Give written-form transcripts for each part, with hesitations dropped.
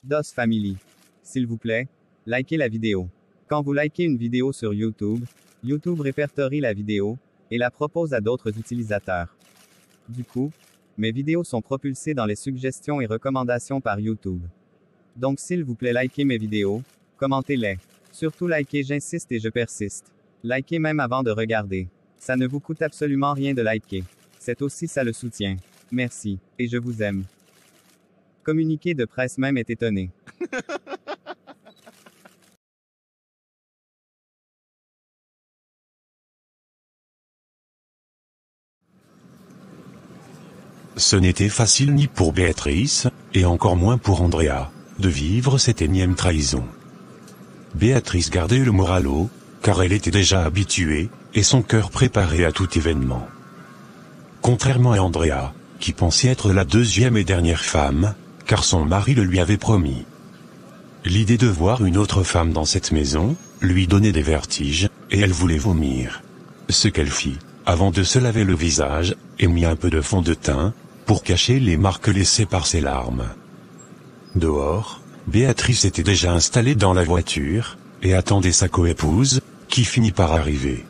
DOS Family. S'il vous plaît, likez la vidéo. Quand vous likez une vidéo sur YouTube, YouTube répertorie la vidéo et la propose à d'autres utilisateurs. Du coup, mes vidéos sont propulsées dans les suggestions et recommandations par YouTube. Donc s'il vous plaît, likez mes vidéos, commentez-les. Surtout likez, j'insiste et je persiste. Likez même avant de regarder. Ça ne vous coûte absolument rien de liker. C'est aussi ça le soutien. Merci, et je vous aime. Communiqué de presse même est étonné. Ce n'était facile ni pour Béatrice, et encore moins pour Andrea, de vivre cette énième trahison. Béatrice gardait le moral haut, car elle était déjà habituée, et son cœur préparé à tout événement. Contrairement à Andrea, qui pensait être la deuxième et dernière femme, car son mari le lui avait promis. L'idée de voir une autre femme dans cette maison, lui donnait des vertiges, et elle voulait vomir. Ce qu'elle fit, avant de se laver le visage, et mit un peu de fond de teint, pour cacher les marques laissées par ses larmes. Dehors, Béatrice était déjà installée dans la voiture, et attendait sa coépouse, qui finit par arriver.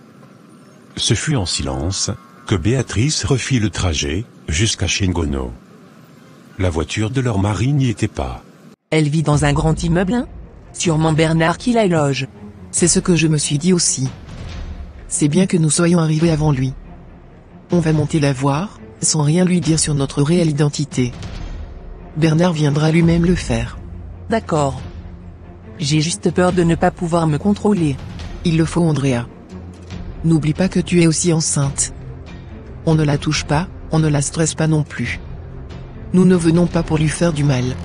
Ce fut en silence, que Béatrice refit le trajet, jusqu'à chez Ngono. La voiture de leur mari n'y était pas. Elle vit dans un grand immeuble, hein? Sûrement Bernard qui la loge. C'est ce que je me suis dit aussi. C'est bien que nous soyons arrivés avant lui. On va monter la voir, sans rien lui dire sur notre réelle identité. Bernard viendra lui-même le faire. D'accord. J'ai juste peur de ne pas pouvoir me contrôler. Il le faut, Andrea. N'oublie pas que tu es aussi enceinte. On ne la touche pas, on ne la stresse pas non plus. Nous ne venons pas pour lui faire du mal.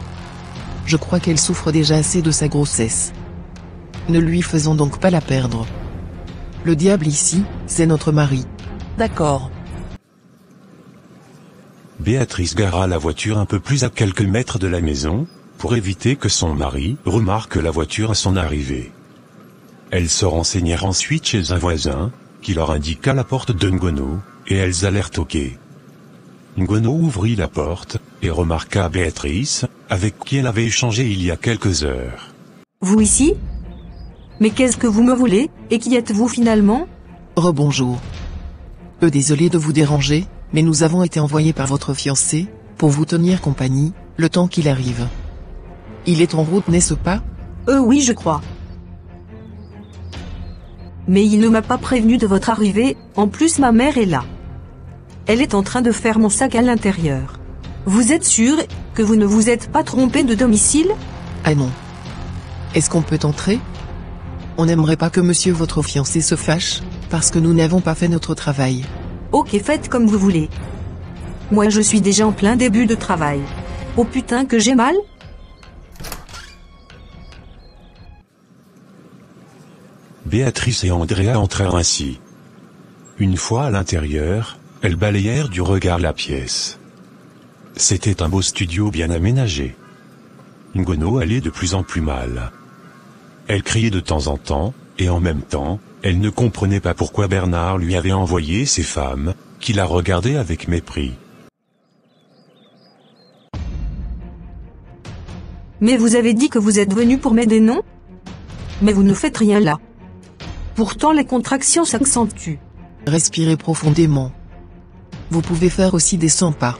Je crois qu'elle souffre déjà assez de sa grossesse. Ne lui faisons donc pas la perdre. Le diable ici, c'est notre mari. D'accord. Béatrice gara la voiture un peu plus à quelques mètres de la maison, pour éviter que son mari remarque la voiture à son arrivée. Elles se renseignèrent ensuite chez un voisin, qui leur indiqua la porte de Ngono, et elles allèrent toquer. Ngono ouvrit la porte, et remarqua Béatrice, avec qui elle avait échangé il y a quelques heures. Vous ici? Mais qu'est-ce que vous me voulez, et qui êtes-vous finalement? Rebonjour. Désolé de vous déranger, mais nous avons été envoyés par votre fiancé, pour vous tenir compagnie, le temps qu'il arrive. Il est en route, n'est-ce pas? Oui, je crois. Mais il ne m'a pas prévenu de votre arrivée, en plus ma mère est là. Elle est en train de faire mon sac à l'intérieur. Vous êtes sûr que vous ne vous êtes pas trompé de domicile? Ah non. Est-ce qu'on peut entrer? On n'aimerait pas que monsieur votre fiancé se fâche, parce que nous n'avons pas fait notre travail. Ok, faites comme vous voulez. Moi je suis déjà en plein début de travail. Oh putain que j'ai mal? Béatrice et Andrea entrèrent ainsi. Une fois à l'intérieur, elles balayèrent du regard la pièce. C'était un beau studio bien aménagé. Ngono allait de plus en plus mal. Elle criait de temps en temps, et en même temps, elle ne comprenait pas pourquoi Bernard lui avait envoyé ces femmes, qui la regardaient avec mépris. Mais vous avez dit que vous êtes venu pour m'aider, non? Mais vous ne faites rien là. Pourtant les contractions s'accentuent. Respirez profondément. Vous pouvez faire aussi des 100 pas.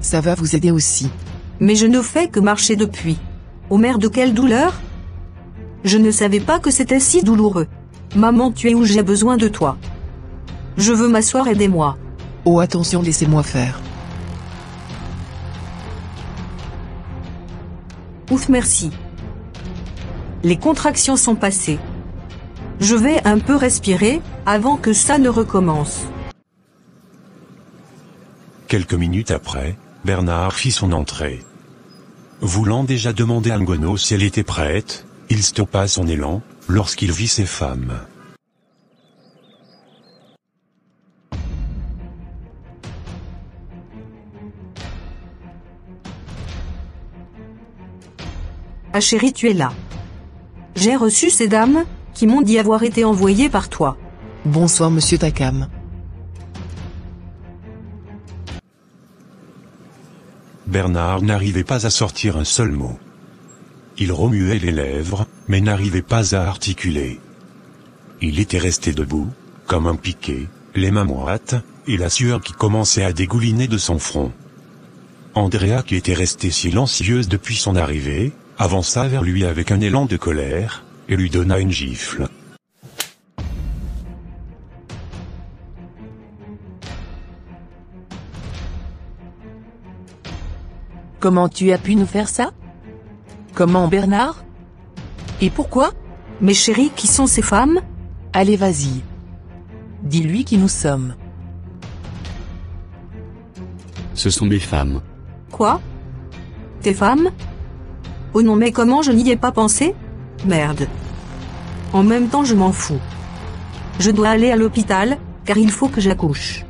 Ça va vous aider aussi. Mais je ne fais que marcher depuis. Oh merde, quelle douleur! Je ne savais pas que c'était si douloureux. Maman, tu es où? J'ai besoin de toi. Je veux m'asseoir, aidez-moi. Oh attention, laissez-moi faire. Ouf, merci. Les contractions sont passées. Je vais un peu respirer, avant que ça ne recommence. Quelques minutes après, Bernard fit son entrée. Voulant déjà demander à Ngono si elle était prête, il stoppa son élan, lorsqu'il vit ces femmes. Ah chérie, tu es là. J'ai reçu ces dames, qui m'ont dit avoir été envoyées par toi. Bonsoir monsieur Takam. Bernard n'arrivait pas à sortir un seul mot. Il remuait les lèvres, mais n'arrivait pas à articuler. Il était resté debout, comme un piquet, les mains moites, et la sueur qui commençait à dégouliner de son front. Andrea, qui était restée silencieuse depuis son arrivée, avança vers lui avec un élan de colère, et lui donna une gifle. Comment tu as pu nous faire ça? Comment, Bernard? Et pourquoi? Mais chérie, qui sont ces femmes? Allez, vas-y. Dis-lui qui nous sommes. Ce sont mes femmes. Quoi? Tes femmes? Oh non, mais comment, je n'y ai pas pensé? Merde. En même temps, je m'en fous. Je dois aller à l'hôpital, car il faut que j'accouche.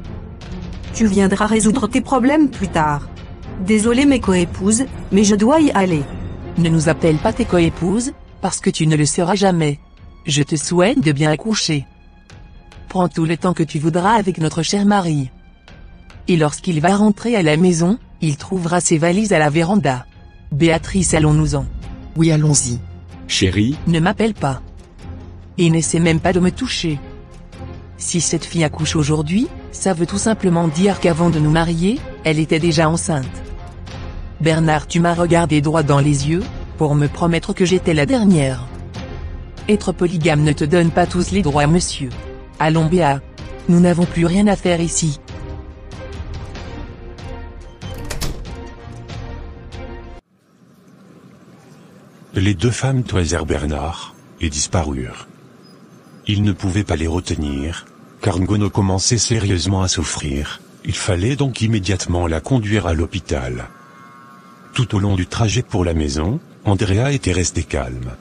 Tu viendras résoudre tes problèmes plus tard. Désolé mes coépouses, mais je dois y aller. Ne nous appelle pas tes coépouses, parce que tu ne le seras jamais. Je te souhaite de bien accoucher. Prends tout le temps que tu voudras avec notre cher mari. Et lorsqu'il va rentrer à la maison, il trouvera ses valises à la véranda. Béatrice, allons-nous-en. Oui, allons-y. Chérie, Ne m'appelle pas. Et n'essaie même pas de me toucher. Si cette fille accouche aujourd'hui, ça veut tout simplement dire qu'avant de nous marier, elle était déjà enceinte. Bernard, tu m'as regardé droit dans les yeux, pour me promettre que j'étais la dernière. Être polygame ne te donne pas tous les droits, monsieur. Allons, Béa. Nous n'avons plus rien à faire ici. Les deux femmes toisèrent Bernard, et disparurent. Ils ne pouvaient pas les retenir, car Ngono commençait sérieusement à souffrir, il fallait donc immédiatement la conduire à l'hôpital. Tout au long du trajet pour la maison, Andrea était restée calme.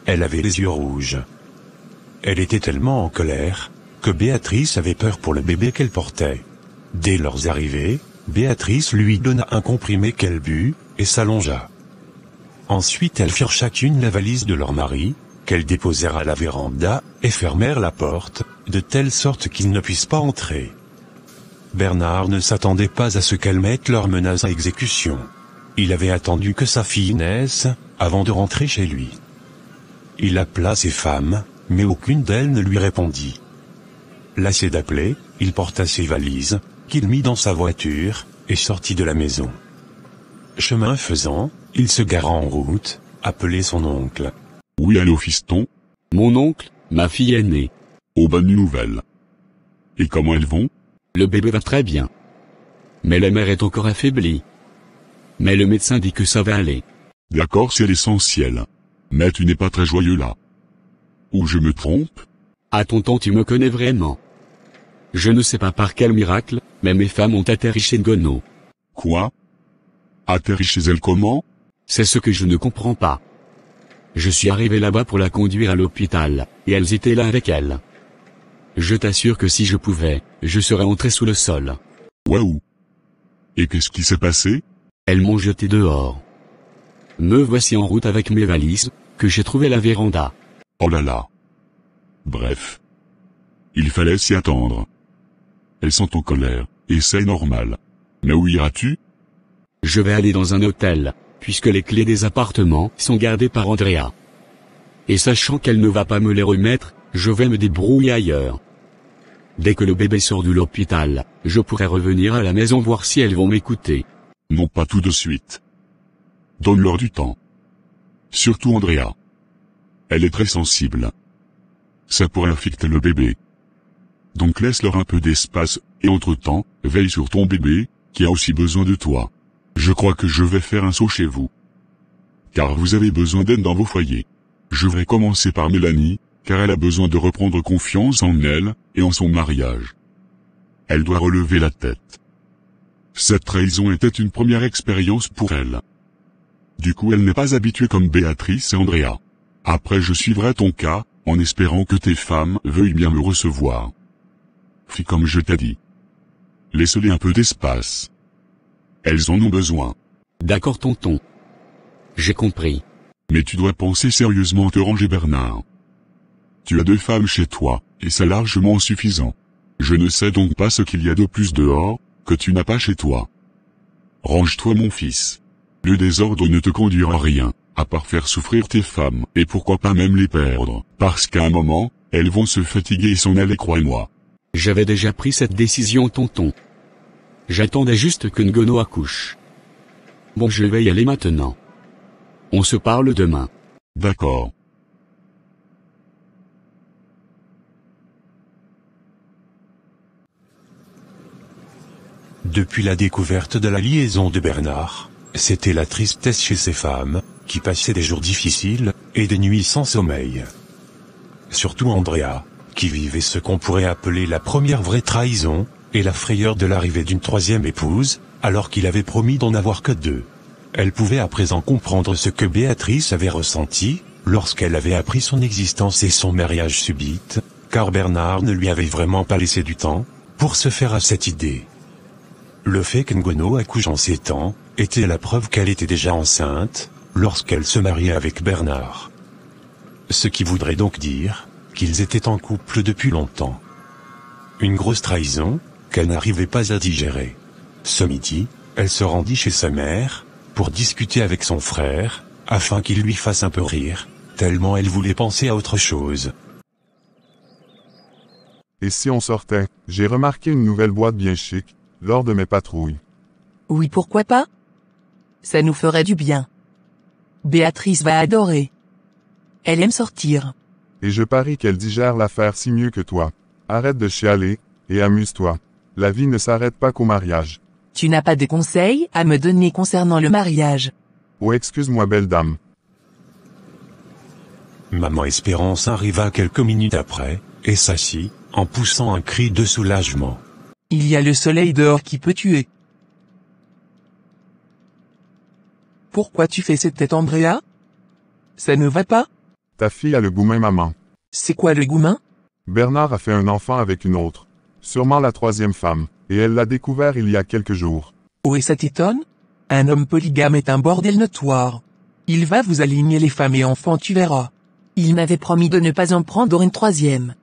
Elle avait les yeux rouges. Elle était tellement en colère, que Béatrice avait peur pour le bébé qu'elle portait. Dès leur arrivée, Béatrice lui donna un comprimé qu'elle but, et s'allongea. Ensuite elles firent chacune la valise de leur mari, qu'elles déposèrent à la véranda, et fermèrent la porte, de telle sorte qu'ils ne puissent pas entrer. Bernard ne s'attendait pas à ce qu'elles mettent leurs menaces à exécution. Il avait attendu que sa fille naisse, avant de rentrer chez lui. Il appela ses femmes, mais aucune d'elles ne lui répondit. Lassé d'appeler, il porta ses valises, qu'il mit dans sa voiture, et sortit de la maison. Chemin faisant, il se gara en route, appelait son oncle. Oui, allô fiston? mon oncle, ma fille est née. Oh, bonne nouvelle. Et comment elles vont? Le bébé va très bien. Mais la mère est encore affaiblie. Mais le médecin dit que ça va aller. D'accord, c'est l'essentiel. Mais tu n'es pas très joyeux là. Ou je me trompe? Ah tonton, tu me connais vraiment. Je ne sais pas par quel miracle, mais mes femmes ont atterri chez Ngono. Quoi? Atterri chez elles comment? C'est ce que je ne comprends pas. Je suis arrivé là-bas pour la conduire à l'hôpital, et elles étaient là avec elle. Je t'assure que si je pouvais, je serais entré sous le sol. Waouh! Et qu'est-ce qui s'est passé? Elles m'ont jeté dehors. Me voici en route avec mes valises, que j'ai trouvées à la véranda. Oh là là. Bref. Il fallait s'y attendre. Elles sont en colère, et c'est normal. Mais où iras-tu? Je vais aller dans un hôtel, puisque les clés des appartements sont gardées par Andrea. Et sachant qu'elle ne va pas me les remettre, je vais me débrouiller ailleurs. Dès que le bébé sort de l'hôpital, je pourrai revenir à la maison voir si elles vont m'écouter. Non, pas tout de suite. Donne-leur du temps. Surtout Andrea. Elle est très sensible. Ça pourrait affecter le bébé. Donc laisse-leur un peu d'espace, et entre-temps, veille sur ton bébé, qui a aussi besoin de toi. Je crois que je vais faire un saut chez vous. Car vous avez besoin d'aide dans vos foyers. Je vais commencer par Mélanie, car elle a besoin de reprendre confiance en elle, et en son mariage. Elle doit relever la tête. Cette trahison était une première expérience pour elle. Du coup elle n'est pas habituée comme Béatrice et Andrea. Après je suivrai ton cas, en espérant que tes femmes veuillent bien me recevoir. Fais comme je t'ai dit. Laisse-les un peu d'espace. Elles en ont besoin. D'accord tonton. J'ai compris. Mais tu dois penser sérieusement à te ranger Bernard. Tu as 2 femmes chez toi, et c'est largement suffisant. Je ne sais donc pas ce qu'il y a de plus dehors, que tu n'as pas chez toi. Range-toi mon fils. Le désordre ne te conduira à rien, à part faire souffrir tes femmes, et pourquoi pas même les perdre, parce qu'à un moment, elles vont se fatiguer et s'en aller, crois-moi. J'avais déjà pris cette décision, tonton. J'attendais juste que Ngono accouche. Bon, je vais y aller maintenant. On se parle demain. D'accord. Depuis la découverte de la liaison de Bernard, c'était la tristesse chez ces femmes, qui passaient des jours difficiles, et des nuits sans sommeil. Surtout Andrea, qui vivait ce qu'on pourrait appeler la première vraie trahison, et la frayeur de l'arrivée d'une troisième épouse, alors qu'il avait promis d'en avoir que deux. Elle pouvait à présent comprendre ce que Béatrice avait ressenti, lorsqu'elle avait appris son existence et son mariage subite, car Bernard ne lui avait vraiment pas laissé du temps, pour se faire à cette idée. Le fait qu'Ngono accouche en 7 ans, était la preuve qu'elle était déjà enceinte, lorsqu'elle se mariait avec Bernard. Ce qui voudrait donc dire, qu'ils étaient en couple depuis longtemps. Une grosse trahison, qu'elle n'arrivait pas à digérer. Ce midi, elle se rendit chez sa mère, pour discuter avec son frère, afin qu'il lui fasse un peu rire, tellement elle voulait penser à autre chose. Et si on sortait? J'ai remarqué une nouvelle boîte bien chic, lors de mes patrouilles. Oui, pourquoi pas? Ça nous ferait du bien. Béatrice va adorer. Elle aime sortir. Et je parie qu'elle digère l'affaire si mieux que toi. Arrête de chialer, et amuse-toi. La vie ne s'arrête pas qu'au mariage. Tu n'as pas de conseils à me donner concernant le mariage? Oh, excuse-moi, belle dame. Maman Espérance arriva quelques minutes après, et s'assit, en poussant un cri de soulagement. Il y a le soleil dehors qui peut tuer. Pourquoi tu fais cette tête, Andrea? Ça ne va pas? Ta fille a le goumin, maman. C'est quoi le goumin? Bernard a fait un enfant avec une autre. Sûrement la troisième femme, et elle l'a découvert il y a quelques jours. Oh, et ça t'étonne? Un homme polygame est un bordel notoire. Il va vous aligner les femmes et enfants, tu verras. Il m'avait promis de ne pas en prendre une troisième.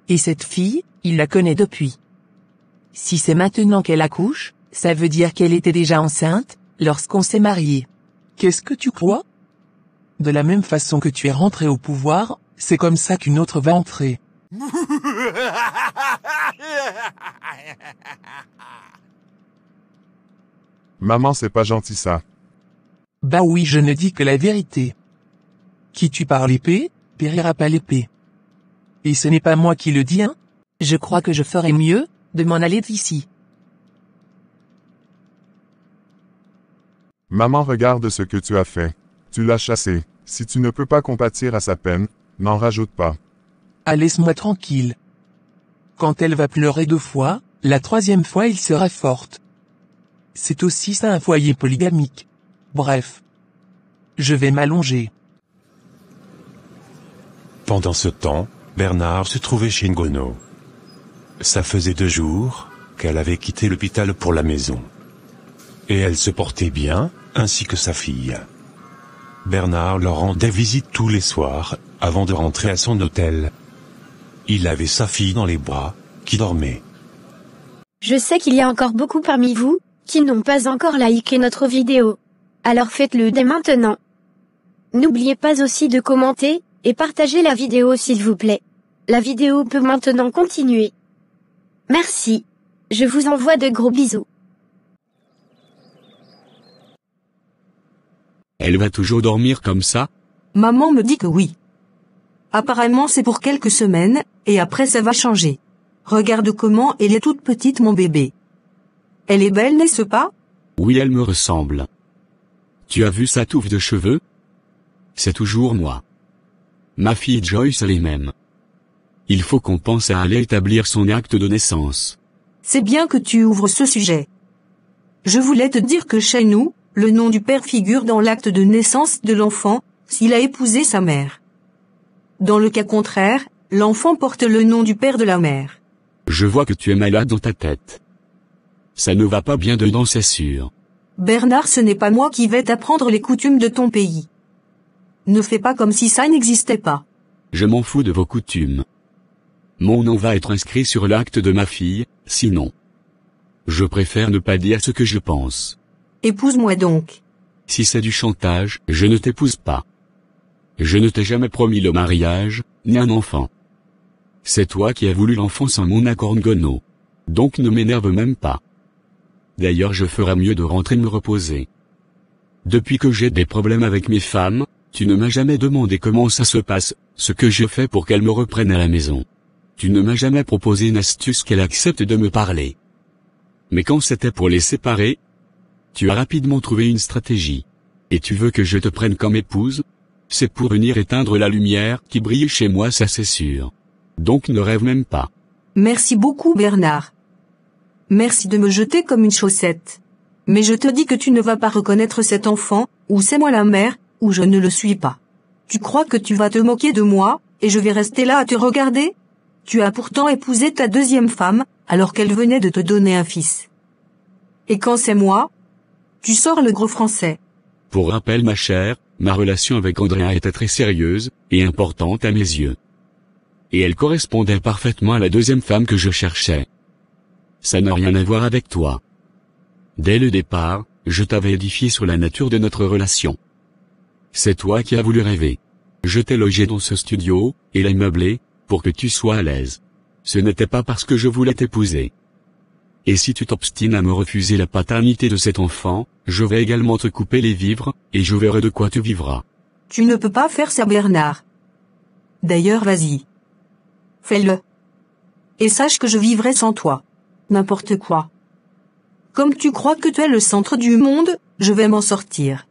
Et cette fille, il la connaît depuis. Si c'est maintenant qu'elle accouche, ça veut dire qu'elle était déjà enceinte, lorsqu'on s'est mariés. Qu'est-ce que tu crois? De la même façon que tu es rentré au pouvoir, c'est comme ça qu'une autre va entrer. Maman, c'est pas gentil ça. Bah oui, je ne dis que la vérité. Qui tue par l'épée, périra pas l'épée. Et ce n'est pas moi qui le dis, hein? Je crois que je ferais mieux de m'en aller d'ici. Maman, regarde ce que tu as fait. Tu l'as chassé. Si tu ne peux pas compatir à sa peine, n'en rajoute pas. Ah, laisse-moi tranquille. Quand elle va pleurer 2 fois, la 3e fois il sera forte. C'est aussi ça un foyer polygamique. Bref. Je vais m'allonger. Pendant ce temps, Bernard se trouvait chez Ngono. Ça faisait 2 jours, qu'elle avait quitté l'hôpital pour la maison. Et elle se portait bien, ainsi que sa fille. Bernard leur rendait visite tous les soirs, avant de rentrer à son hôtel. Il avait sa fille dans les bras, qui dormait. Je sais qu'il y a encore beaucoup parmi vous, qui n'ont pas encore liké notre vidéo. Alors faites-le dès maintenant. N'oubliez pas aussi de commenter, et partager la vidéo s'il vous plaît. La vidéo peut maintenant continuer. Merci. Je vous envoie de gros bisous. Elle va toujours dormir comme ça? Maman me dit que oui. Apparemment c'est pour quelques semaines, et après ça va changer. Regarde comment elle est toute petite, mon bébé. Elle est belle, n'est-ce pas? Oui, elle me ressemble. Tu as vu sa touffe de cheveux? C'est toujours moi. Ma fille Joyce a les mêmes. Il faut qu'on pense à aller établir son acte de naissance. C'est bien que tu ouvres ce sujet. Je voulais te dire que chez nous, le nom du père figure dans l'acte de naissance de l'enfant, s'il a épousé sa mère. Dans le cas contraire, l'enfant porte le nom du père de la mère. Je vois que tu es malade dans ta tête. Ça ne va pas bien dedans, c'est sûr. Bernard, ce n'est pas moi qui vais t'apprendre les coutumes de ton pays. Ne fais pas comme si ça n'existait pas. Je m'en fous de vos coutumes. Mon nom va être inscrit sur l'acte de ma fille, sinon. Je préfère ne pas dire ce que je pense. Épouse-moi donc. Si c'est du chantage, je ne t'épouse pas. Je ne t'ai jamais promis le mariage, ni un enfant. C'est toi qui as voulu l'enfant sans mon accord Ngono. Donc ne m'énerve même pas. D'ailleurs je ferais mieux de rentrer me reposer. Depuis que j'ai des problèmes avec mes femmes, tu ne m'as jamais demandé comment ça se passe, ce que je fais pour qu'elles me reprennent à la maison. Tu ne m'as jamais proposé une astuce qu'elle accepte de me parler. Mais quand c'était pour les séparer, tu as rapidement trouvé une stratégie. Et tu veux que je te prenne comme épouse? C'est pour venir éteindre la lumière qui brille chez moi, ça c'est sûr. Donc ne rêve même pas. Merci beaucoup Bernard. Merci de me jeter comme une chaussette. Mais je te dis que tu ne vas pas reconnaître cet enfant, ou c'est moi la mère, ou je ne le suis pas. Tu crois que tu vas te moquer de moi, et je vais rester là à te regarder? Tu as pourtant épousé ta deuxième femme, alors qu'elle venait de te donner un fils. Et quand c'est moi? Tu sors le gros français. Pour rappel ma chère, ma relation avec Andrea était très sérieuse, et importante à mes yeux. Et elle correspondait parfaitement à la deuxième femme que je cherchais. Ça n'a rien à voir avec toi. Dès le départ, je t'avais édifié sur la nature de notre relation. C'est toi qui as voulu rêver. Je t'ai logé dans ce studio, et l'ai meublé, pour que tu sois à l'aise. Ce n'était pas parce que je voulais t'épouser. Et si tu t'obstines à me refuser la paternité de cet enfant, je vais également te couper les vivres, et je verrai de quoi tu vivras. Tu ne peux pas faire ça Bernard. D'ailleurs vas-y. Fais-le. Et sache que je vivrai sans toi. N'importe quoi. Comme tu crois que tu es le centre du monde, je vais m'en sortir.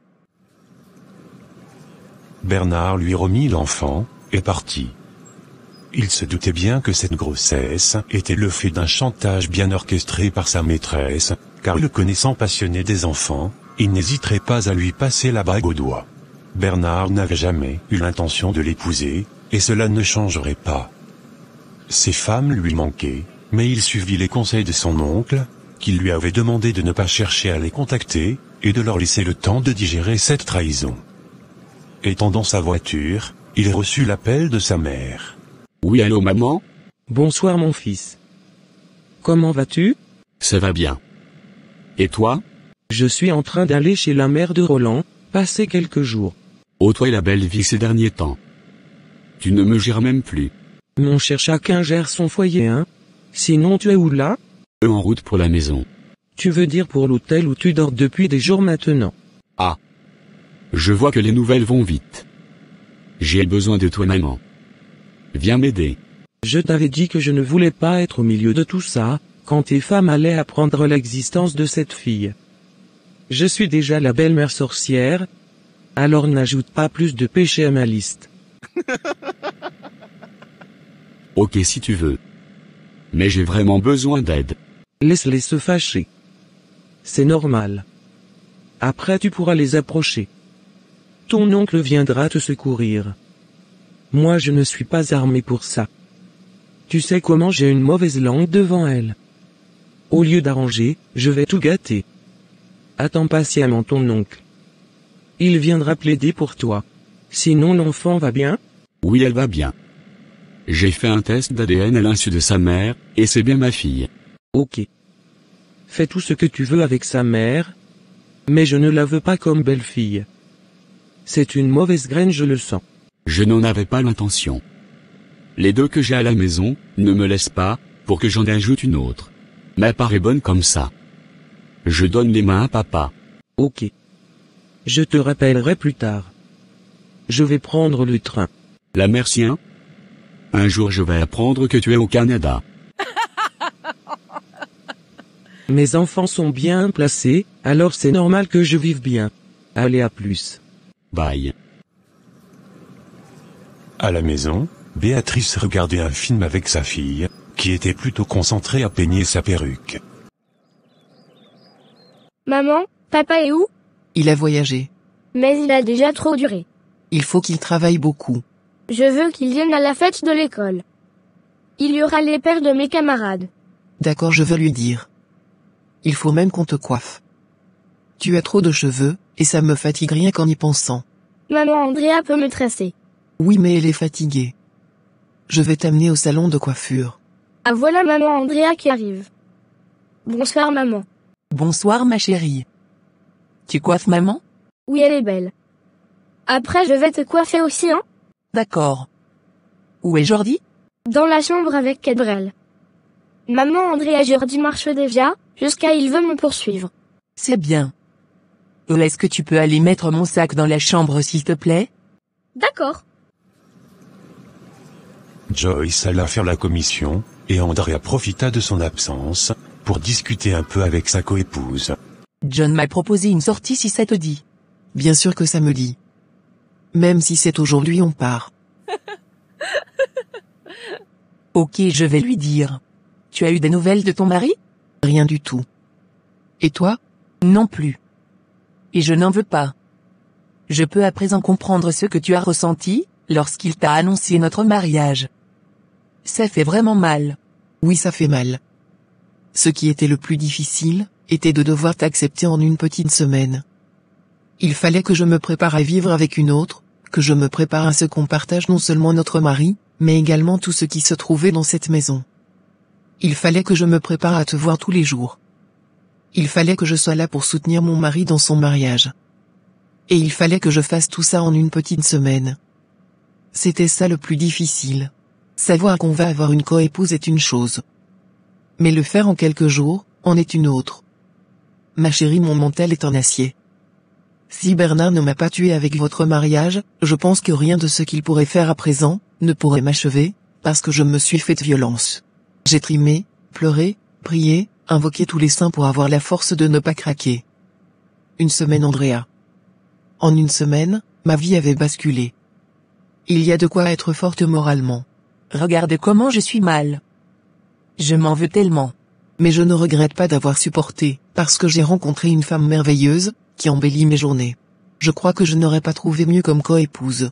Bernard lui remit l'enfant, et partit. Il se doutait bien que cette grossesse était le fait d'un chantage bien orchestré par sa maîtresse, car le connaissant passionné des enfants, il n'hésiterait pas à lui passer la bague au doigt. Bernard n'avait jamais eu l'intention de l'épouser, et cela ne changerait pas. Ses femmes lui manquaient, mais il suivit les conseils de son oncle, qui lui avait demandé de ne pas chercher à les contacter, et de leur laisser le temps de digérer cette trahison. Étant dans sa voiture, il reçut l'appel de sa mère. Oui, allô maman? Bonsoir mon fils. Comment vas-tu? Ça va bien. Et toi? Je suis en train d'aller chez la mère de Roland, passer quelques jours. Oh toi et la belle vie ces derniers temps. Tu ne me gères même plus. Mon cher, chacun gère son foyer, hein? Sinon tu es où là? En route pour la maison. Tu veux dire pour l'hôtel où tu dors depuis des jours maintenant? Ah. Je vois que les nouvelles vont vite. J'ai besoin de toi maman. Viens m'aider. Je t'avais dit que je ne voulais pas être au milieu de tout ça, quand tes femmes allaient apprendre l'existence de cette fille. Je suis déjà la belle-mère sorcière, alors n'ajoute pas plus de péchés à ma liste. Ok si tu veux. Mais j'ai vraiment besoin d'aide. Laisse-les se fâcher. C'est normal. Après tu pourras les approcher. Ton oncle viendra te secourir. Moi je ne suis pas armé pour ça. Tu sais comment j'ai une mauvaise langue devant elle. Au lieu d'arranger, je vais tout gâter. Attends patiemment ton oncle. Il viendra plaider pour toi. Sinon l'enfant va bien? Oui elle va bien. J'ai fait un test d'ADN à l'insu de sa mère, et c'est bien ma fille. Ok. Fais tout ce que tu veux avec sa mère, mais je ne la veux pas comme belle-fille. C'est une mauvaise graine, je le sens. Je n'en avais pas l'intention. Les deux que j'ai à la maison, ne me laissent pas, pour que j'en ajoute une autre. Ma part est bonne comme ça. Je donne les mains à papa. Ok. Je te rappellerai plus tard. Je vais prendre le train. La merci hein? Un jour je vais apprendre que tu es au Canada. Mes enfants sont bien placés, alors c'est normal que je vive bien. Allez à plus. Bye. À la maison, Béatrice regardait un film avec sa fille, qui était plutôt concentrée à peigner sa perruque. Maman, papa est où? Il a voyagé. Mais il a déjà trop duré. Il faut qu'il travaille beaucoup. Je veux qu'il vienne à la fête de l'école. Il y aura les pères de mes camarades. D'accord, je veux lui dire. Il faut même qu'on te coiffe. Tu as trop de cheveux, et ça me fatigue rien qu'en y pensant. Maman Andrea peut me tresser. Oui, mais elle est fatiguée. Je vais t'amener au salon de coiffure. Ah voilà maman Andrea qui arrive. Bonsoir maman. Bonsoir ma chérie. Tu coiffes maman? Oui, elle est belle. Après, je vais te coiffer aussi, hein? D'accord. Où est Jordi? Dans la chambre avec Kedrel. Maman Andrea Jordi marche déjà, jusqu'à il veut me poursuivre. C'est bien. Est-ce que tu peux aller mettre mon sac dans la chambre s'il te plaît? D'accord. Joyce alla faire la commission, et Andrea profita de son absence, pour discuter un peu avec sa coépouse. John m'a proposé une sortie si ça te dit. Bien sûr que ça me dit. Même si c'est aujourd'hui on part. Ok, je vais lui dire. Tu as eu des nouvelles de ton mari? Rien du tout. Et toi? Non plus. Et je n'en veux pas. Je peux à présent comprendre ce que tu as ressenti, lorsqu'il t'a annoncé notre mariage. Ça fait vraiment mal. Oui, ça fait mal. Ce qui était le plus difficile, était de devoir t'accepter en une petite semaine. Il fallait que je me prépare à vivre avec une autre, que je me prépare à ce qu'on partage non seulement notre mari, mais également tout ce qui se trouvait dans cette maison. Il fallait que je me prépare à te voir tous les jours. Il fallait que je sois là pour soutenir mon mari dans son mariage. Et il fallait que je fasse tout ça en une petite semaine. C'était ça le plus difficile. Savoir qu'on va avoir une coépouse est une chose. Mais le faire en quelques jours, en est une autre. Ma chérie, mon mental est en acier. Si Bernard ne m'a pas tué avec votre mariage, je pense que rien de ce qu'il pourrait faire à présent, ne pourrait m'achever, parce que je me suis fait violence. J'ai trimé, pleuré, prié, invoqué tous les saints pour avoir la force de ne pas craquer. Une semaine, Andrea. En une semaine, ma vie avait basculé. Il y a de quoi être forte moralement. Regarde comment je suis mal. Je m'en veux tellement. Mais je ne regrette pas d'avoir supporté, parce que j'ai rencontré une femme merveilleuse, qui embellit mes journées. Je crois que je n'aurais pas trouvé mieux comme coépouse.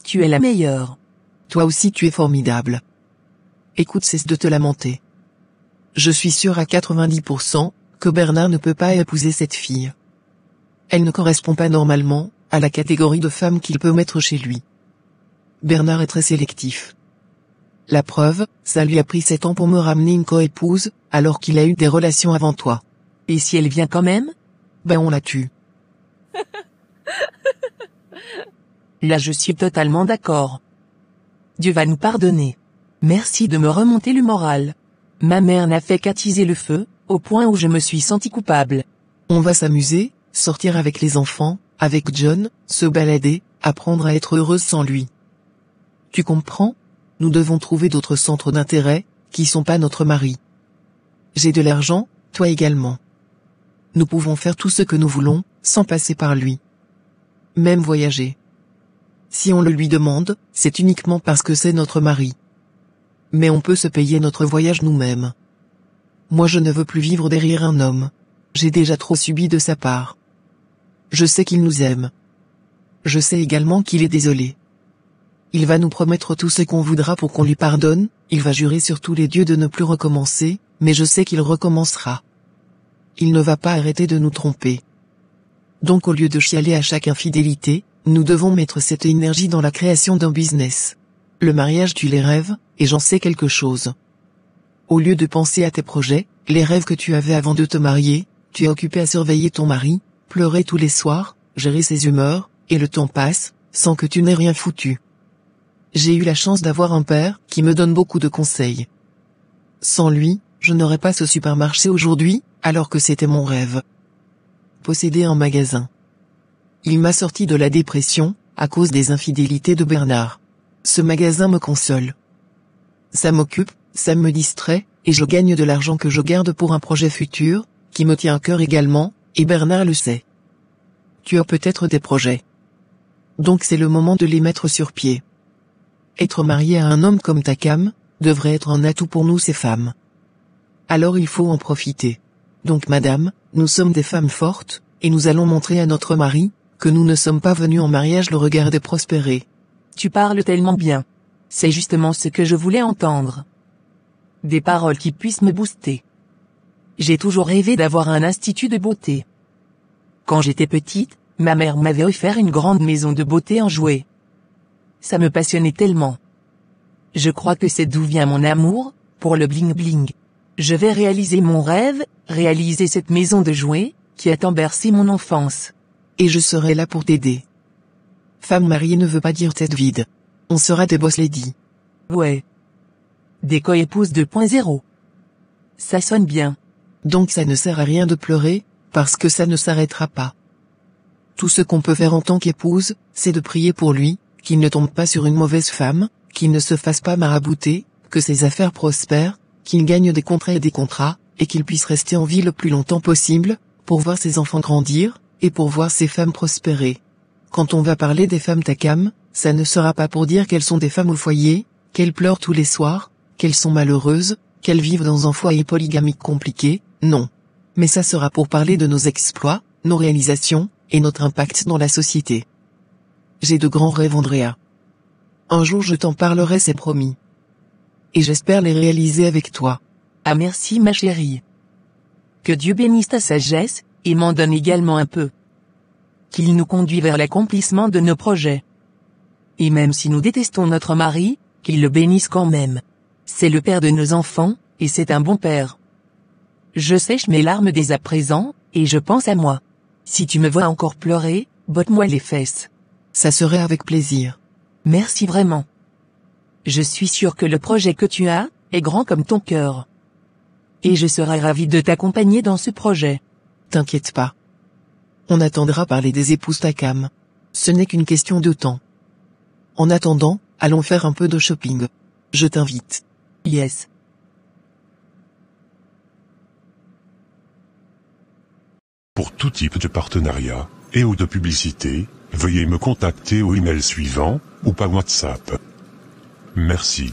Tu es la meilleure. Toi aussi tu es formidable. Écoute, cesse de te lamenter. Je suis sûr à 90% que Bernard ne peut pas épouser cette fille. Elle ne correspond pas normalement à la catégorie de femme qu'il peut mettre chez lui. Bernard est très sélectif. La preuve, ça lui a pris 7 ans pour me ramener une coépouse, alors qu'il a eu des relations avant toi. Et si elle vient quand même? Ben on la tue. Là je suis totalement d'accord. Dieu va nous pardonner. Merci de me remonter le moral. Ma mère n'a fait qu'attiser le feu, au point où je me suis senti coupable. On va s'amuser, sortir avec les enfants, avec John, se balader, apprendre à être heureuse sans lui. Tu comprends? Nous devons trouver d'autres centres d'intérêt, qui sont pas notre mari. J'ai de l'argent, toi également. Nous pouvons faire tout ce que nous voulons, sans passer par lui. Même voyager. Si on le lui demande, c'est uniquement parce que c'est notre mari. Mais on peut se payer notre voyage nous-mêmes. Moi je ne veux plus vivre derrière un homme. J'ai déjà trop subi de sa part. Je sais qu'il nous aime. Je sais également qu'il est désolé. Il va nous promettre tout ce qu'on voudra pour qu'on lui pardonne, il va jurer sur tous les dieux de ne plus recommencer, mais je sais qu'il recommencera. Il ne va pas arrêter de nous tromper. Donc au lieu de chialer à chaque infidélité, nous devons mettre cette énergie dans la création d'un business. Le mariage tue les rêves, et j'en sais quelque chose. Au lieu de penser à tes projets, les rêves que tu avais avant de te marier, tu es occupé à surveiller ton mari, pleurer tous les soirs, gérer ses humeurs, et le temps passe, sans que tu n'aies rien foutu. J'ai eu la chance d'avoir un père qui me donne beaucoup de conseils. Sans lui, je n'aurais pas ce supermarché aujourd'hui, alors que c'était mon rêve. Posséder un magasin. Il m'a sorti de la dépression, à cause des infidélités de Bernard. Ce magasin me console. Ça m'occupe, ça me distrait, et je gagne de l'argent que je garde pour un projet futur, qui me tient à cœur également, et Bernard le sait. Tu as peut-être des projets. Donc c'est le moment de les mettre sur pied. Être marié à un homme comme Takam, devrait être un atout pour nous ces femmes. Alors il faut en profiter. Donc madame, nous sommes des femmes fortes, et nous allons montrer à notre mari, que nous ne sommes pas venus en mariage le regarder prospérer. Tu parles tellement bien. C'est justement ce que je voulais entendre. Des paroles qui puissent me booster. J'ai toujours rêvé d'avoir un institut de beauté. Quand j'étais petite, ma mère m'avait offert une grande maison de beauté en jouets. Ça me passionnait tellement. Je crois que c'est d'où vient mon amour, pour le bling bling. Je vais réaliser mon rêve, réaliser cette maison de jouets, qui a tant bercé mon enfance. Et je serai là pour t'aider. Femme mariée ne veut pas dire tête vide. On sera des boss lady. Ouais. Des co-épouses 2.0. Ça sonne bien. Donc ça ne sert à rien de pleurer, parce que ça ne s'arrêtera pas. Tout ce qu'on peut faire en tant qu'épouse, c'est de prier pour lui, qu'il ne tombe pas sur une mauvaise femme, qu'il ne se fasse pas marabouter, que ses affaires prospèrent, qu'il gagne des contrats et des contrats, et qu'il puisse rester en vie le plus longtemps possible, pour voir ses enfants grandir, et pour voir ses femmes prospérer. Quand on va parler des femmes Takam, ça ne sera pas pour dire qu'elles sont des femmes au foyer, qu'elles pleurent tous les soirs, qu'elles sont malheureuses, qu'elles vivent dans un foyer polygamique compliqué, non. Mais ça sera pour parler de nos exploits, nos réalisations, et notre impact dans la société. J'ai de grands rêves, Andrea. Un jour je t'en parlerai, c'est promis. Et j'espère les réaliser avec toi. Ah merci ma chérie. Que Dieu bénisse ta sagesse, et m'en donne également un peu. Qu'il nous conduit vers l'accomplissement de nos projets. Et même si nous détestons notre mari, qu'il le bénisse quand même. C'est le père de nos enfants, et c'est un bon père. Je sèche mes larmes dès à présent, et je pense à moi. Si tu me vois encore pleurer, botte-moi les fesses. Ça serait avec plaisir. Merci vraiment. Je suis sûr que le projet que tu as, est grand comme ton cœur. Et je serai ravie de t'accompagner dans ce projet. T'inquiète pas. On attendra parler des épouses Takam. Ce n'est qu'une question de temps. En attendant, allons faire un peu de shopping. Je t'invite. Yes. Pour tout type de partenariat, et ou de publicité, veuillez me contacter au email suivant, ou par WhatsApp. Merci.